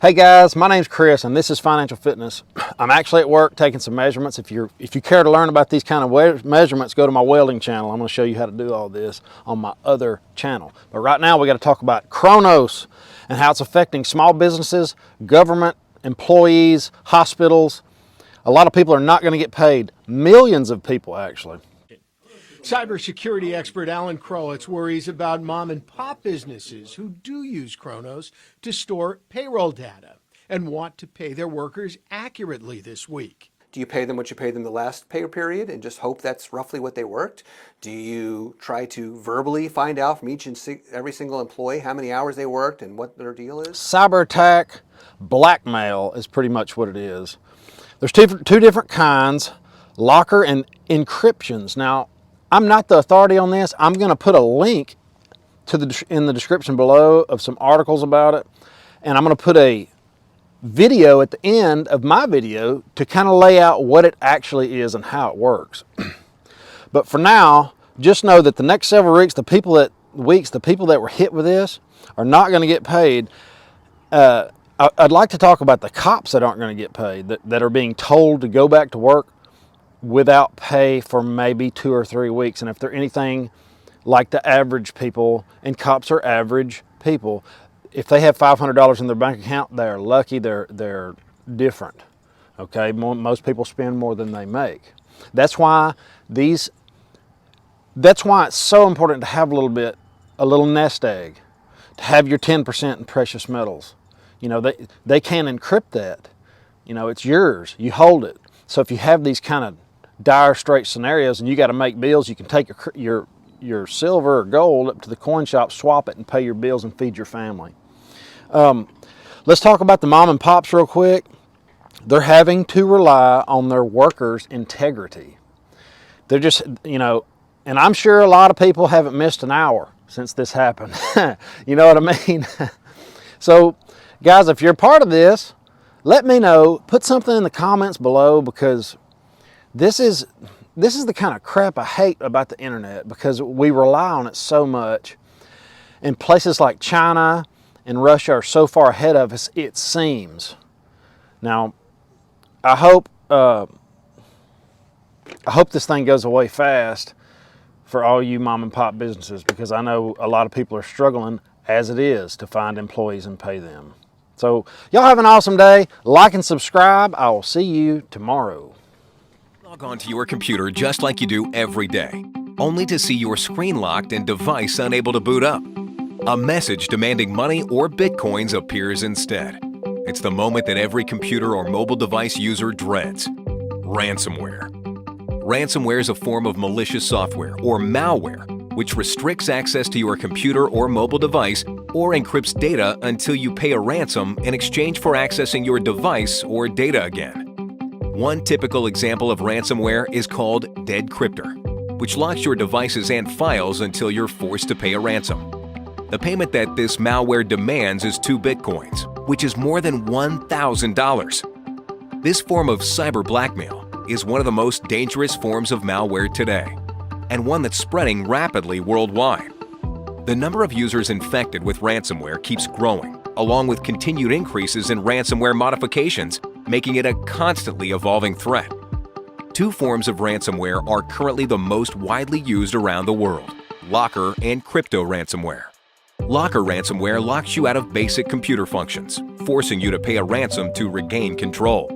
Hey guys, my name's Chris and this is Financial Fitness. I'm actually at work taking some measurements. If you care to learn about these kind of measurements, go to my welding channel. I'm going to show you how to do all this on my other channel. But right now we got to talk about Kronos and how it's affecting small businesses, government, employees, hospitals. A lot of people are not going to get paid. Millions of people actually. Cybersecurity expert Alan Krolitz worries about mom and pop businesses who do use Kronos to store payroll data and want to pay their workers accurately this week. Do you pay them what you paid them the last pay period and just hope that's roughly what they worked? Do you try to verbally find out from each and every single employee how many hours they worked and what their deal is? Cyber attack, blackmail is pretty much what it is. There's two different kinds, locker and encryptions. Now, I'm not the authority on this. I'm going to put a link to in the description below of some articles about it. And I'm going to put a video at the end of my video to kind of lay out what it actually is and how it works. But for now, just know that the next several weeks, the people that were hit with this are not going to get paid. I'd like to talk about the cops that aren't going to get paid, that are being told to go back to work without pay for maybe 2 or 3 weeks. And if they're anything like the average people, and cops are average people, if they have $500 in their bank account, they're lucky, they're different. Okay, most people spend more than they make. That's why it's so important to have a little nest egg, to have your 10% in precious metals. You know, they can't encrypt that. You know, it's yours, you hold it. So if you have these kind of dire straight scenarios and you got to make bills, you can take your silver or gold up to the coin shop, swap it, and pay your bills and feed your family. Let's talk about the mom and pops real quick. They're having to rely on their workers' integrity. They're just, you know, and I'm sure a lot of people haven't missed an hour since this happened. You know what I mean? So guys, if you're part of this, let me know. Put something in the comments below, because this is the kind of crap I hate about the internet, because we rely on it so much. And places like China and Russia are so far ahead of us, it seems. Now, I hope this thing goes away fast for all you mom and pop businesses, because I know a lot of people are struggling as it is to find employees and pay them. So y'all have an awesome day. Like and subscribe. I will see you tomorrow. Log on to your computer just like you do every day, only to see your screen locked and device unable to boot up. A message demanding money or bitcoins appears instead. It's the moment that every computer or mobile device user dreads: ransomware. Ransomware is a form of malicious software or malware which restricts access to your computer or mobile device or encrypts data until you pay a ransom in exchange for accessing your device or data again. One typical example of ransomware is called Deadcryptor, which locks your devices and files until you're forced to pay a ransom. The payment that this malware demands is 2 bitcoins, which is more than $1,000. This form of cyber blackmail is one of the most dangerous forms of malware today, and one that's spreading rapidly worldwide. The number of users infected with ransomware keeps growing, along with continued increases in ransomware modifications, making it a constantly evolving threat. 2 forms of ransomware are currently the most widely used around the world: locker and crypto ransomware. Locker ransomware locks you out of basic computer functions, forcing you to pay a ransom to regain control.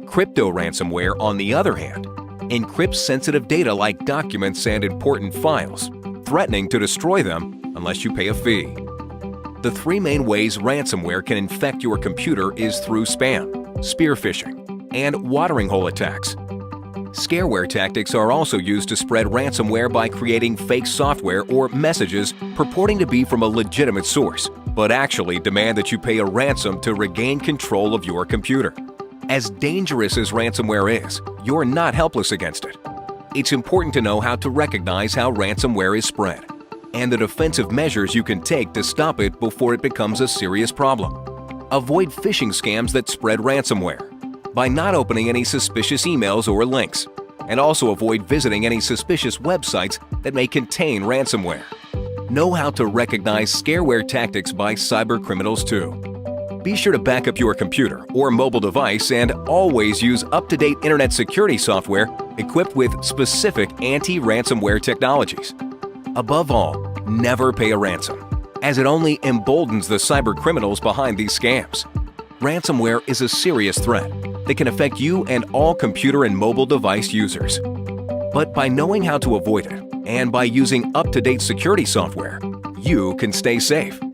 Crypto ransomware, on the other hand, encrypts sensitive data like documents and important files, threatening to destroy them unless you pay a fee. The 3 main ways ransomware can infect your computer is through spam, spear phishing, and watering hole attacks. Scareware tactics are also used to spread ransomware by creating fake software or messages purporting to be from a legitimate source, but actually demand that you pay a ransom to regain control of your computer. As dangerous as ransomware is, you're not helpless against it. It's important to know how to recognize how ransomware is spread, and the defensive measures you can take to stop it before it becomes a serious problem. Avoid phishing scams that spread ransomware by not opening any suspicious emails or links, and also avoid visiting any suspicious websites that may contain ransomware. Know how to recognize scareware tactics by cybercriminals too. Be sure to back up your computer or mobile device and always use up-to-date internet security software equipped with specific anti-ransomware technologies. Above all, never pay a ransom, as it only emboldens the cyber criminals behind these scams. Ransomware is a serious threat that can affect you and all computer and mobile device users. But by knowing how to avoid it and by using up-to-date security software, you can stay safe